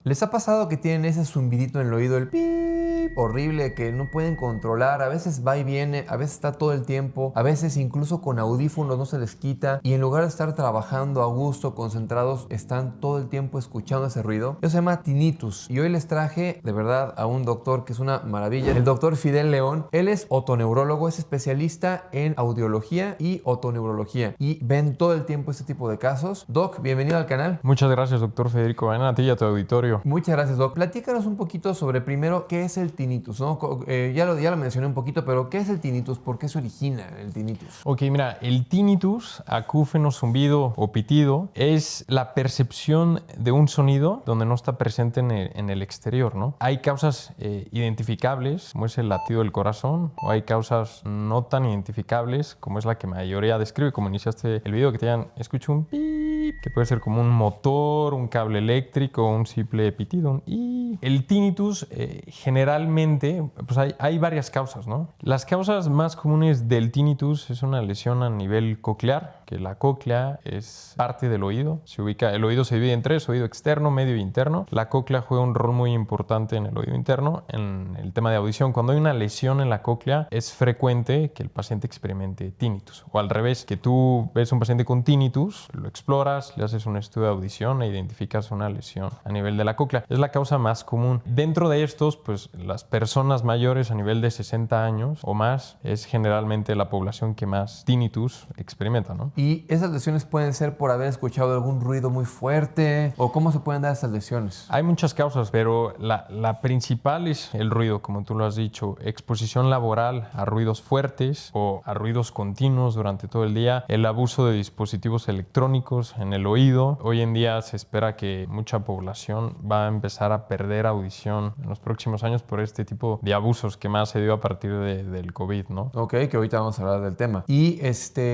¿Les ha pasado que tienen ese zumbidito en el oído, el pip horrible que no pueden controlar? A veces va y viene, a veces está todo el tiempo, a veces incluso con audífonos no se les quita y en lugar de estar trabajando a gusto, concentrados, están todo el tiempo escuchando ese ruido. Eso se llama tinnitus. Y hoy les traje de verdad a un doctor que es una maravilla, el doctor Fidel León. Él es otoneurólogo, es especialista en audiología y otoneurología y ven todo el tiempo este tipo de casos. Doc, bienvenido al canal. Muchas gracias, doctor Federico Baena, a ti y a tu auditorio. Muchas gracias, Doc. Platícanos un poquito sobre primero qué es el tinnitus, ¿no? Ya lo mencioné un poquito, pero ¿qué es el tinnitus? ¿Por qué se origina el tinnitus? Ok, mira, el tinnitus, acúfeno, zumbido o pitido, es la percepción de un sonido donde no está presente en el exterior, ¿no? Hay causas identificables, como es el latido del corazón, o hay causas no tan identificables, como es la que mayoría describe, como iniciaste el video, que te digan, escucho un pip, que puede ser como un motor, un cable eléctrico, un simple pitido. Y el tinnitus, generalmente, pues hay varias causas, ¿no? Las causas más comunes del tinnitus es una lesión a nivel coclear, que la cóclea es parte del oído. El oído se divide en tres: oído externo, medio e interno. La cóclea juega un rol muy importante en el oído interno, en el tema de audición. Cuando hay una lesión en la cóclea, es frecuente que el paciente experimente tinnitus. O al revés, que tú ves un paciente con tinnitus, lo exploras, le haces un estudio de audición e identificas una lesión a nivel de la cóclea. Es la causa más común. Dentro de estos, pues las personas mayores a nivel de 60 años o más es generalmente la población que más tinnitus experimenta, ¿no? ¿Y esas lesiones pueden ser por haber escuchado algún ruido muy fuerte? ¿O cómo se pueden dar esas lesiones? Hay muchas causas, pero la principal es el ruido, como tú lo has dicho. Exposición laboral a ruidos fuertes o a ruidos continuos durante todo el día. El abuso de dispositivos electrónicos en el oído. Hoy en día se espera que mucha población va a empezar a perder audición en los próximos años por este tipo de abusos que más se dio a partir del COVID, ¿no? Ok, que ahorita vamos a hablar del tema. Y,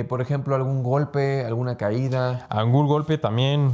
por ejemplo, algún golpe, alguna caída. Algún golpe también,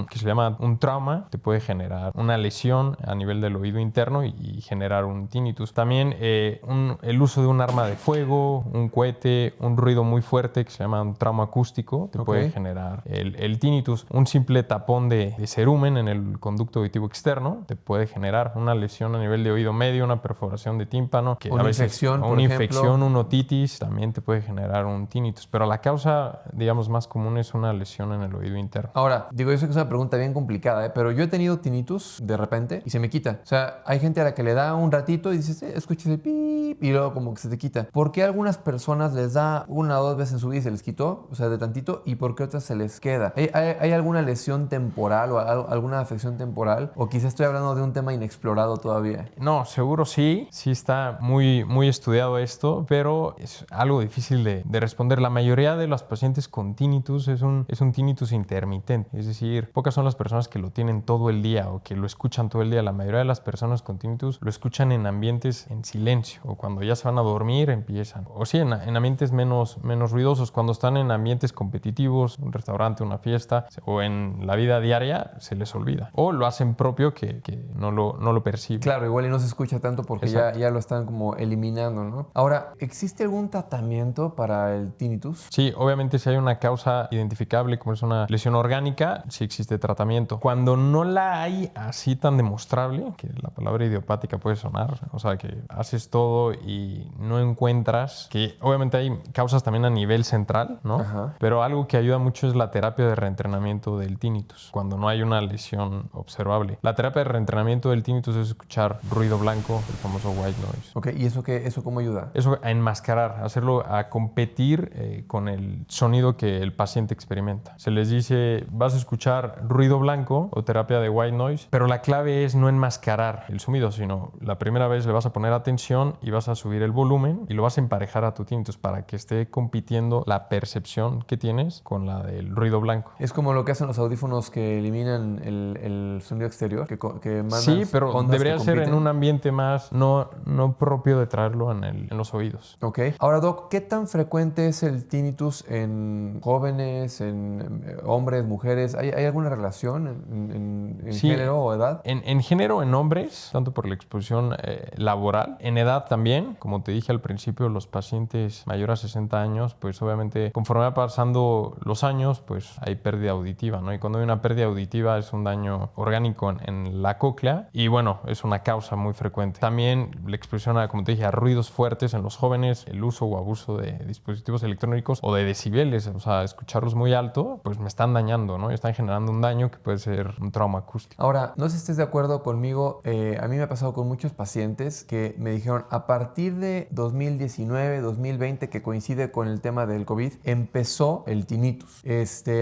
que se llama un trauma, te puede generar una lesión a nivel del oído interno y generar un tinnitus. También el uso de un arma de fuego, un cohete, un ruido muy fuerte que se llama un trauma acústico, te puede generar el tinnitus. Un simple tapón de cerumen en el conducto auditivo externo te puede generar una lesión a nivel de oído medio, una perforación de tímpano, que Una a veces infección, una infección, una otitis, también te puede generar un tinnitus. Pero la causa, digamos, más común es una lesión en el oído interno. Ahora, digo, yo sé que es una pregunta bien complicada, pero yo he tenido tinnitus de repente y se me quita. O sea, hay gente a la que le da un ratito y dices, escuchas el pip y luego como que se te quita. ¿Por qué a algunas personas les da una o dos veces en su vida y se les quitó? O sea, de tantito, y por qué a otras se les queda. ¿Hay alguna lesión temporal o alguna afección temporal? ¿O quizás estoy hablando de un tema inexplorado todavía? No, seguro sí. Sí está muy, muy estudiado esto, pero es algo difícil de responder. La mayoría de los pacientes con tinnitus es un tinnitus intermitente. Es decir, pocas son las personas que lo tienen todo el día o que lo escuchan todo el día. La mayoría de las personas con tinnitus lo escuchan en ambientes en silencio, o cuando ya se van a dormir empiezan. O sí, en ambientes menos ruidosos. Cuando están en ambientes competitivos, un restaurante, una fiesta, o en la vida diaria, se les olvida. O lo hacen propio que no lo perciben. Claro, igual y no se escucha tanto porque ya lo están como eliminando, ¿no? Ahora, ¿existe algún tratamiento para el tinnitus? Sí, obviamente si hay una causa identificable como es una lesión orgánica, sí existe tratamiento. Cuando no la hay así tan demostrable, que la palabra idiopática puede sonar, o sea, que haces todo y no encuentras, que obviamente hay causas también a nivel central, ¿no? Ajá. Pero algo que ayuda mucho es la terapia de reentrenamiento del tinnitus, cuando no hay una lesión observable. La terapia de reentrenamiento del tinnitus es escuchar ruido blanco, el famoso white noise. Ok, ¿y eso cómo ayuda? Eso a enmascarar, hacerlo a competir con el sonido que el paciente experimenta. Se les dice, vas a escuchar ruido blanco o terapia de white noise, pero la clave es no enmascarar el sonido, sino la primera vez le vas a poner atención y vas a subir el volumen y lo vas a emparejar a tu tinnitus para que esté compitiendo la percepción que tienes con la del ruido blanco. Es como lo que hacen los audífonos que eliminan el sonido exterior, que mandan Sí, pero ondas debería que ser en compiten. un ambiente más no propio de traerlo en los oídos. Ok. Ahora, Doc, ¿qué tan frecuente es el tinnitus en jóvenes, en hombres, mujeres? ¿Hay alguna relación en Sí, género o edad? En género, en hombres, tanto por la exposición laboral, en edad también, como te dije al principio, los pacientes mayores a 60 años, pues obviamente conforme va pasando los años, pues hay pérdida pérdida auditiva, ¿no? Y cuando hay una pérdida auditiva es un daño orgánico en la cóclea y bueno, es una causa muy frecuente. También la exposición a, como te dije, a ruidos fuertes en los jóvenes, el uso o abuso de dispositivos electrónicos o de decibeles, o sea, escucharlos muy alto, pues me están dañando, ¿no? Están generando un daño que puede ser un trauma acústico. Ahora, no sé si estés de acuerdo conmigo, a mí me ha pasado con muchos pacientes que me dijeron a partir de 2019, 2020, que coincide con el tema del COVID, empezó el tinnitus.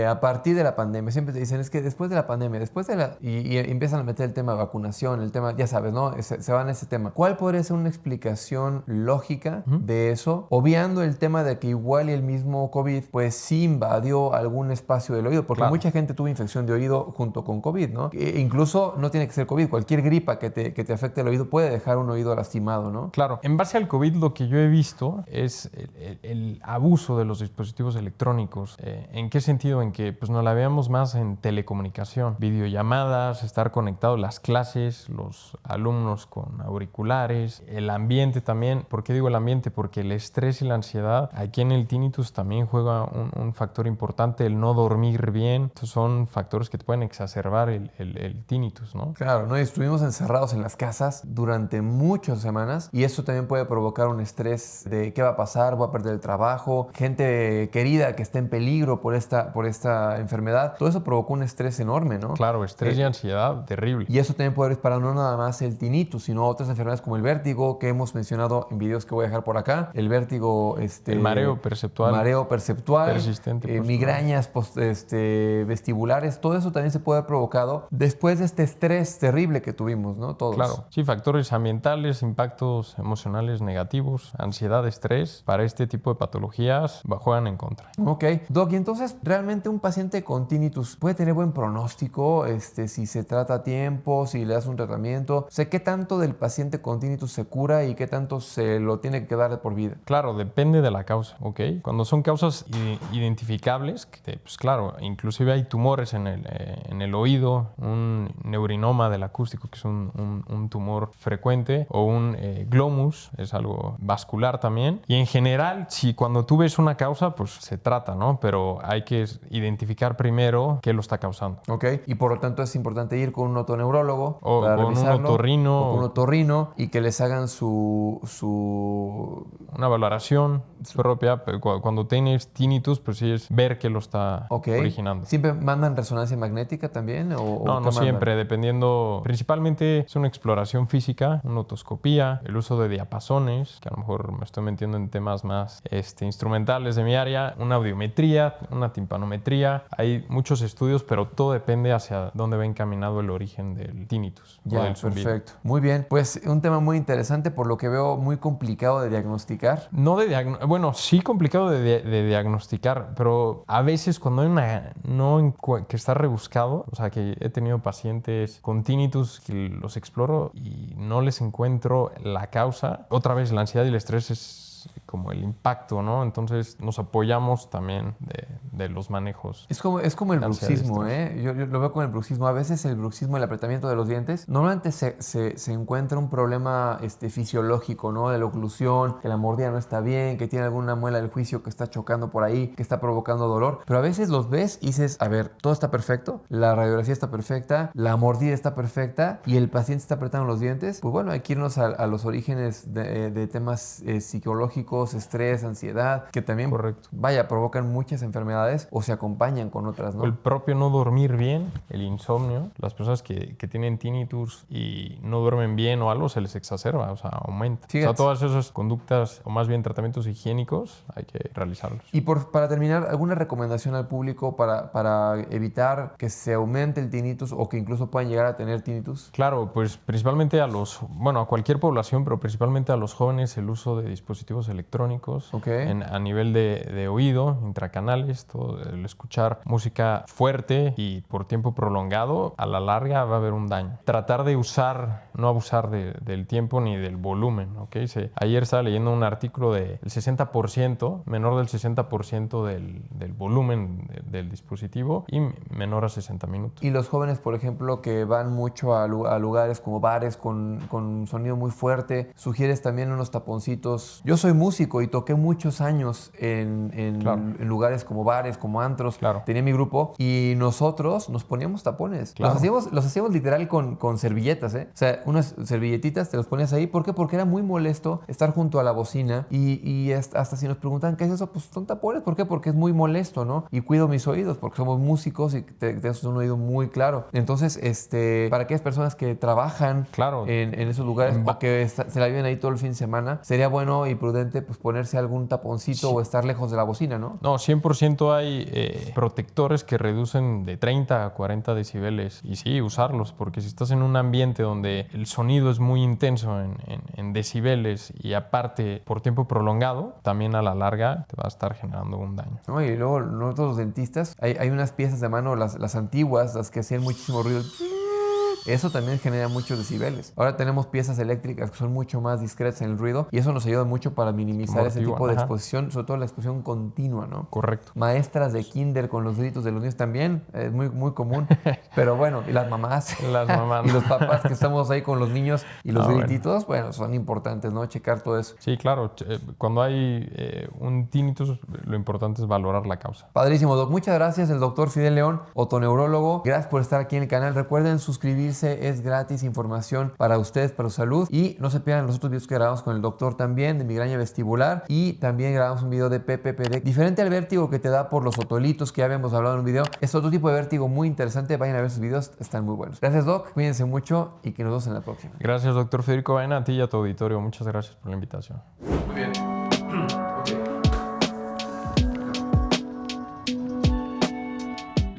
A partir de la pandemia, siempre te dicen, es que después de la pandemia, y empiezan a meter el tema de vacunación, el tema, ya sabes, ¿no? Se van a ese tema. ¿Cuál podría ser una explicación lógica de eso? Obviando el tema de que igual el mismo COVID, pues sí invadió algún espacio del oído, porque mucha gente tuvo infección de oído junto con COVID, ¿no? Incluso no tiene que ser COVID, cualquier gripa que te afecte el oído puede dejar un oído lastimado, ¿no? Claro, en base al COVID lo que yo he visto es el abuso de los dispositivos electrónicos. ¿En qué sentido? En que pues nos la veamos más en telecomunicación, videollamadas, estar conectados, las clases, los alumnos con auriculares, el ambiente también. ¿Por qué digo el ambiente? Porque el estrés y la ansiedad, aquí en el tinnitus también juega un factor importante, el no dormir bien. Estos son factores que te pueden exacerbar el tinnitus, ¿no? Claro, ¿no? Y estuvimos encerrados en las casas durante muchas semanas y eso también puede provocar un estrés de qué va a pasar, voy a perder el trabajo, gente querida que está en peligro por esta enfermedad. Todo eso provocó un estrés enorme, ¿no? Claro, estrés y ansiedad, terrible. Y eso también puede disparar no nada más el tinnitus, sino otras enfermedades como el vértigo, que hemos mencionado en videos que voy a dejar por acá. El vértigo, el mareo perceptual. Mareo perceptual. Persistente. Migrañas vestibulares. Todo eso también se puede haber provocado después de este estrés terrible que tuvimos, ¿no? Todos. Claro. Sí, factores ambientales, impactos emocionales negativos, ansiedad, estrés, para este tipo de patologías juegan en contra. Ok. Doc, y entonces, ¿realmente un paciente con tinnitus puede tener buen pronóstico si se trata a tiempo, si le das un tratamiento? O sea, ¿qué tanto del paciente con tinnitus se cura y qué tanto se lo tiene que dar de por vida? Claro, depende de la causa, ¿ok? Cuando son causas identificables, pues claro, inclusive hay tumores en el oído, un neurinoma del acústico, que es un tumor frecuente, o un glomus, es algo vascular también. Y en general, si cuando tú ves una causa, pues se trata, ¿no? Pero hay que identificar primero qué lo está causando. Ok, y por lo tanto es importante ir con un otoneurólogo o para con revisarlo, un otorrino. O con un otorrino y que les hagan una valoración propia. Cuando tienes tinnitus, pues sí es ver qué lo está originando. ¿Siempre mandan resonancia magnética también? No siempre, dependiendo. Principalmente es una exploración física, una otoscopía, el uso de diapasones, que a lo mejor me estoy metiendo en temas más instrumentales de mi área, una audiometría, una timpanometría. Hay muchos estudios, pero todo depende hacia dónde va encaminado el origen del tinnitus. Ya, o del zumbido. perfecto. Muy bien. Pues un tema muy interesante, por lo que veo muy complicado de diagnosticar. Bueno, sí complicado de diagnosticar, pero a veces cuando hay que está rebuscado, o sea, que he tenido pacientes con tinnitus que los exploro y no les encuentro la causa. Otra vez, la ansiedad y el estrés es como el impacto, ¿no? Entonces nos apoyamos también de los manejos. Es como el bruxismo, ¿eh? Yo lo veo con el bruxismo. A veces el bruxismo, el apretamiento de los dientes, normalmente se encuentra un problema fisiológico, ¿no? De la oclusión, que la mordida no está bien, que tiene alguna muela del juicio que está chocando por ahí, que está provocando dolor. Pero a veces los ves y dices, a ver, todo está perfecto, la radiografía está perfecta, la mordida está perfecta y el paciente está apretando los dientes. Pues bueno, hay que irnos a los orígenes de temas psicológicos, estrés, ansiedad, que también, provocan muchas enfermedades o se acompañan con otras, ¿no? El propio no dormir bien, el insomnio, las personas que tienen tinnitus y no duermen bien o algo, se les exacerba, o sea, aumenta. Fíjate. O sea, todas esas conductas, o más bien tratamientos higiénicos, hay que realizarlos. Y para terminar, ¿alguna recomendación al público para evitar que se aumente el tinnitus o que incluso puedan llegar a tener tinnitus? Claro, pues principalmente a cualquier población, pero principalmente a los jóvenes, el uso de dispositivos electrónicos a nivel de oído, intracanales, todo el escuchar música fuerte y por tiempo prolongado, a la larga va a haber un daño. Tratar de no abusar del tiempo ni del volumen, ¿ok? Ayer estaba leyendo un artículo del 60%, menor del 60% del volumen del dispositivo y menor a 60 minutos. Y los jóvenes, por ejemplo, que van mucho a lugares como bares con sonido muy fuerte, ¿sugieres también unos taponcitos? Yo soy soy músico y toqué muchos años Claro. en lugares como bares, como antros. Claro. Tenía mi grupo y nosotros nos poníamos tapones. Claro. Los hacíamos literal con servilletas, ¿eh? O sea, unas servilletitas te los ponías ahí. ¿Por qué? Porque era muy molesto estar junto a la bocina y hasta si nos preguntan qué es eso, pues son tapones. ¿Por qué? Porque es muy molesto, ¿no? Y cuido mis oídos porque somos músicos y tenemos un oído muy claro. Entonces, para aquellas personas que trabajan Claro. en esos lugares o que se la viven ahí todo el fin de semana, sería bueno y prudente pues ponerse algún taponcito o estar lejos de la bocina, ¿no? No, 100% hay protectores que reducen de 30 a 40 decibeles. Y sí, usarlos, porque si estás en un ambiente donde el sonido es muy intenso en decibeles y aparte por tiempo prolongado, también a la larga te va a estar generando un daño. ¿No? Y luego nosotros los dentistas, hay unas piezas de mano, las antiguas, las que hacían muchísimo ruido. Eso también genera muchos decibeles. Ahora tenemos piezas eléctricas que son mucho más discretas en el ruido y eso nos ayuda mucho para minimizar ese tipo de exposición, sobre todo la exposición continua, ¿no? Correcto. Maestras de kinder con los gritos de los niños también, es muy, muy común. Pero bueno, y las mamás. Las mamás. Y los papás que estamos ahí con los niños y los grititos, bueno, son importantes, ¿no? Checar todo eso. Sí, claro. Cuando hay un tinnitus, lo importante es valorar la causa. Padrísimo, Doc. Muchas gracias, el doctor Fidel León, otoneurólogo. Gracias por estar aquí en el canal. Recuerden suscribirse, es gratis, información para ustedes, para su salud. Y no se pierdan los otros videos que grabamos con el doctor también, de migraña vestibular. Y también grabamos un video de PPPD, diferente al vértigo que te da por los otolitos que ya habíamos hablado en un video. Es otro tipo de vértigo muy interesante. Vayan a ver sus videos, están muy buenos. Gracias, Doc. Cuídense mucho y que nos vemos en la próxima. Gracias, doctor Federico Baena, a ti y a tu auditorio. Muchas gracias por la invitación. Muy bien.